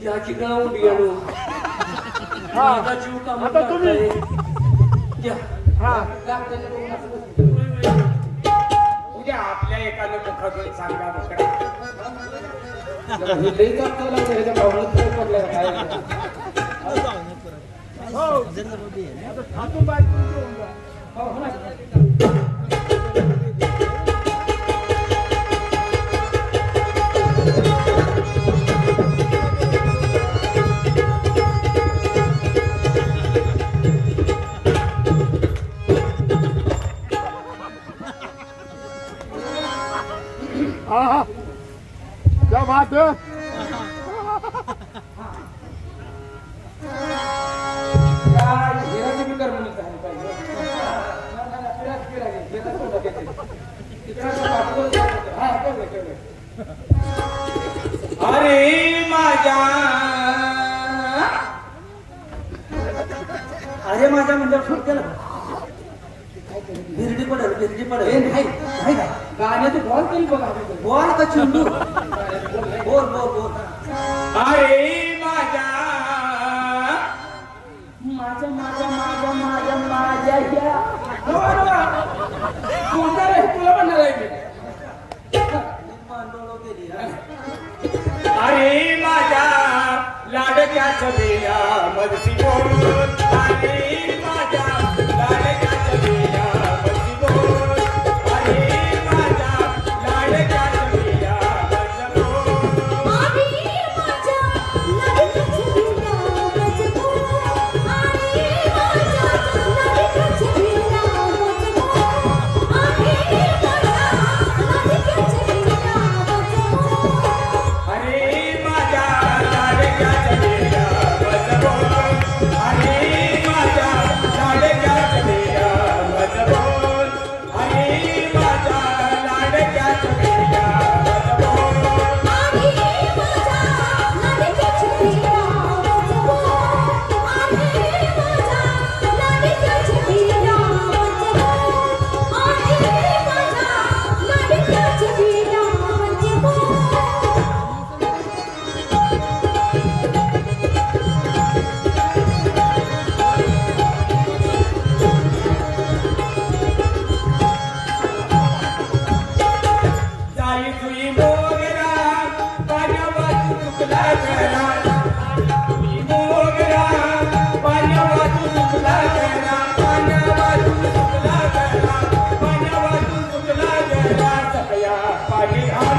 याची गाव गेलो माझा जीव का आता तुम्ही उद्या आपल्या एकानं मुखातून सांगा मुकडा क्या बात है अरे माझ्या अरे माझ्या म्हणजे फोन केला बिरडी पडेल नाही गाण्याचे बॉल तरी बघा बोल का चिंडू बोल अरे माझ्या या कोणता रे तुला म्हणणार आहे अरे माझ्या लाडक्या छबिया मदसी बोल अरे माझ्या लाडक्या छबिया मदसी बोल अरे माझ्या लाडक्या छबिया मदसी बोल अरे माझ्या लाडक्या छबिया मदसी बोल अरे माझ्या लाडक्या छबिया मदसी बोल अरे माझ्या लाडक्या छबिया मदसी बोल अरे माझ्या लाडक्या छबिया मदसी बोल अरे माझ्या लाडक्या छबिया मदसी बोल अरे माझ्या लाडक्या छबिया मदसी बोल अरे माझ्या लाडक्या छबिया मदसी बोल अरे माझ्या लाडक्या छबिया मदसी बोल अरे माझ्या लाडक्या छबिया मदसी बोल जाई तुई मोगरा पाण्यावाचू चुकला गरा तुई मोगरा पाण्यावाचू चुकला गरा पाण्यावाचू चुकला गरा पाण्यावाचू चुकला गरा सखया पाणी घाल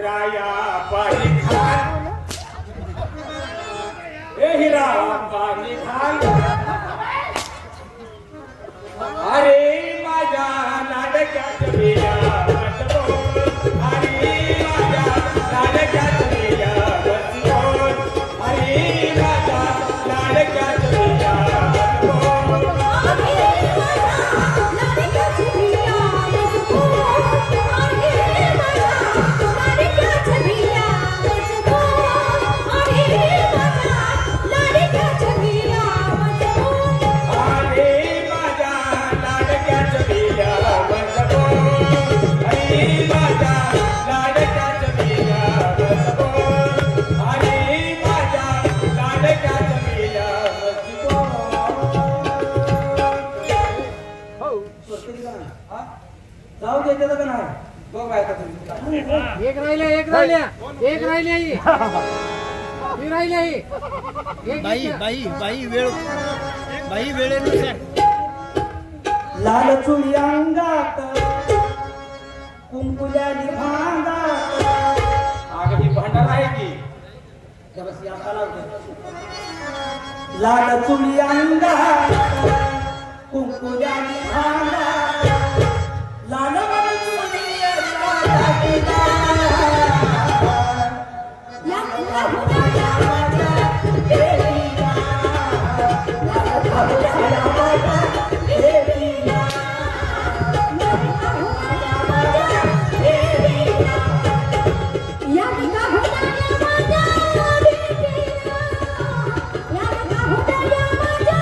राया पाणी घाल ए हिरा पाणी घाल अरे माझ्या लाडक्या छबिया मदसी बोल अरे माझ्या लाडक्या छबिया मदसी बोल अरे माझ्या लाडक्या छबिया मदसी बोल अरे माझ्या लाडक्या छबिया मदसी बोल अरे माझ्या लाडक्या छबिया मदसी बोल अरे माझ्या लाडक्या छबिया मदसी बोल अरे माझ्या लाडक्या छबिया मदसी बोल अरे माझ्या लाडक्या छबिया मदसी बोल अरे माझ्या लाडक्या छबिया मदसी बोल जाऊ देते का नाही बघ बायका तुम्ही एक राहिल्या ही राहिल्या ही बाई वेळेनुसार लाल चुळी अंगात कुंकुल्यानी भांगात अगं ही भांडार आहे की जबस याचा लावते लाल चुळी अंगात कुंकुल्यानी भांगात लाल चुळी अंगात लागला हुनाया माझ्या देवीला लागला हुनाया माझ्या देवीला लागला हुनाया माझ्या देवीला लागला हुनाया माझ्या देवीला लागला हुनाया माझ्या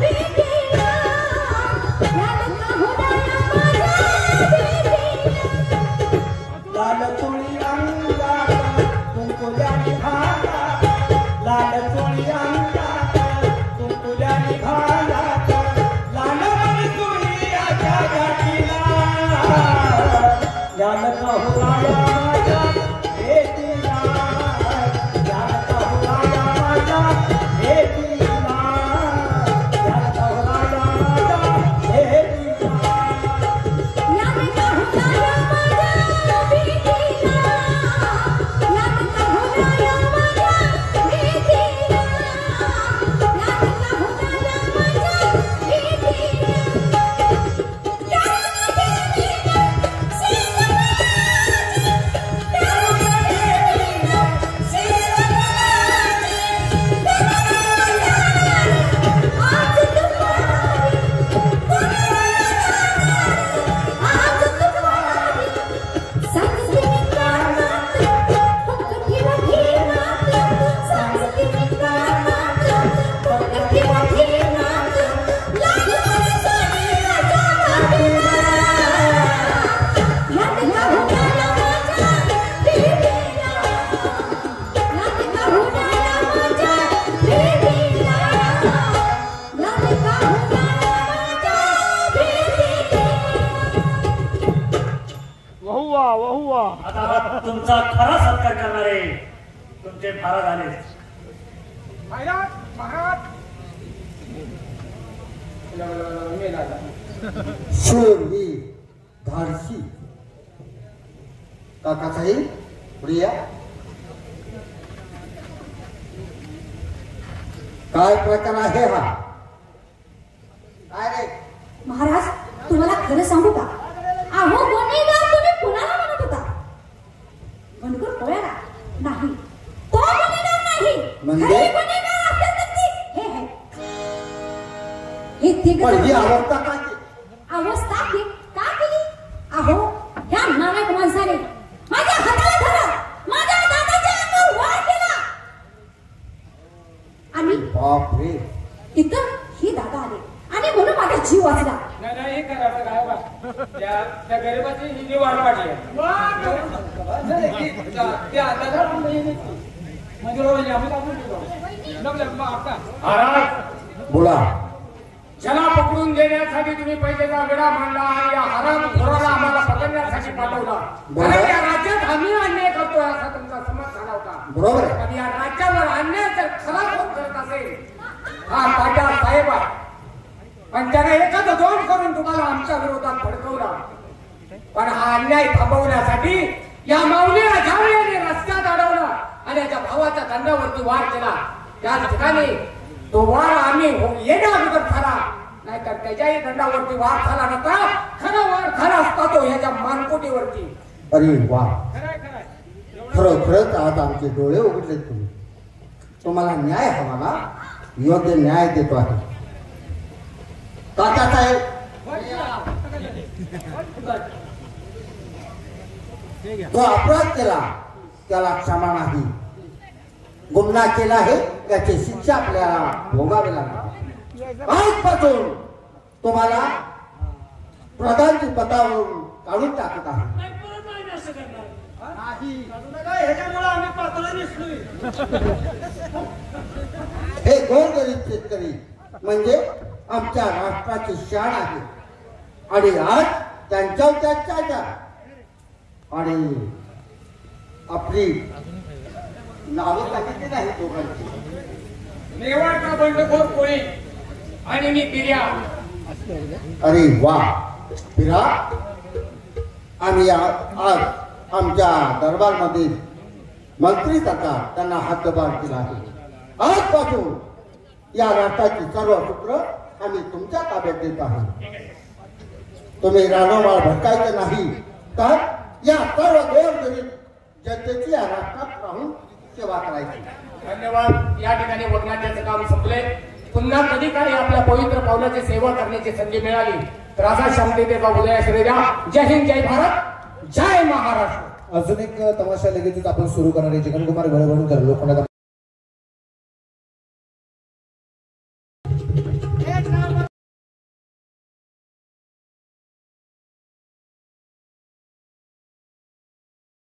देवीला लागला जानता हुलाया माझ्या भेटीला जानता हुलाया माझ्या भेटीला जानता हुलाया माझ्या भेटीला लागता हुलाया माझ्या भेटीला लागता हुलाया माझ्या भेटीला लागता हुलाया माझ्या आता तुमचा खरा सत्कार करणारे तुमचे महाराज आले. शूरवी धाडसी काकासाहेब प्रिया काय प्रकार आहे हा? काय रे महाराज तुम्हाला खरं सांगू का अहो गुन्हेगार तुम्ही कुणाला म्हणत होता गणकर पोळ्याला नाही तो गुन्हेगार नाही म्हणजे? खरे गुन्हेगार असतात तर ते हे आहे हे तिघ पण ही अवस्था काय केली? अवस्था ती का केली अहो ह्या नालायक माणसाने माझ्या हाताला धरलं माझ्या दादाच्या अंगावर वार केला आणि बापरे तिथं ही दादा आले आणि म्हणून माझा जीव वाचला. नाही हे करायचं काय बा त्या गरीबाची ही वाट पाडली महाराज बोला. ज्याला पकडून देण्यासाठी तुम्ही पैशाचा वेळा मांडला आणि या हराम घोराला आम्हाला पकडण्यासाठी पाठवला. कारण या राज्यात आम्ही अन्याय करतोय असा तुमचा समज झाला होता. बरोबर आहे. पण या राज्यावर अन्याय जर खरा कोण करत असेल हा तात्या साहेब आहे. पण त्याने एखादं दोन करून तुम्हाला आमच्या विरोधात भडकवला. पण हा अन्याय थांबवण्यासाठी या माऊलीला ज्यावेळी रस्त्यात अडवलं आणि याच्या भावाच्या दंडावरती वार केला त्याच ठिकाणी तो वार आम्ही येण्या अगोदर झाला. नाहीतर त्याच्याही दंडावरती वार झाला नव्हता. खरा वार झाला असता तो ह्याच्या मानकोटीवरती. अरे वा खरंच आज आमचे डोळे उघडले. तुम्हाला न्याय हवा ना? योग्य न्याय देतो आहे काकासाहेब. तो अपराध केला त्याला क्षमा नाही. गुन्हा केला आहे त्याची शिक्षा आपल्याला भोगावी लागणार. आजपासून तुम्हाला प्रधानची पदावरून काढून टाकत आहे. हे गोरगरीब शेतकरी म्हणजे आमच्या राष्ट्राची शान आहे आणि आज त्यांच्यावर त्यांच्या आणि आपली नावं सांगितली नाही दोघांची. मेवाडचा बंडखोर कोळी आणि मी पिर्या. अरे वा पिरा. आम्ही आज आमच्या दरबारमध्ये मंत्री सरकार त्यांना हातभार दिला आहे. आजपासून या राष्ट्राची सर्व सूत्र आम्ही तुमच्या ताब्यात देत आहोत. तुम्ही रानोमाळ भटकायचं नाही तर या सर्व गोरगरीब जनतेची या राष्ट्रात राहून सेवा करायची. धन्यवाद. या ठिकाणी वगनाट्याचं काम संपले. पुन्हा कधी काही आपल्या पवित्र पावलाची सेवा करण्याची संधी मिळाली तर असा शांततेचा उदय असू द्या. जय हिंद, जय भारत, जय महाराष्ट्र. अजून एक तमाशा लगेचच आपण सुरू करणार आहे. जगनकुमार घडवणकर लोखंडाचा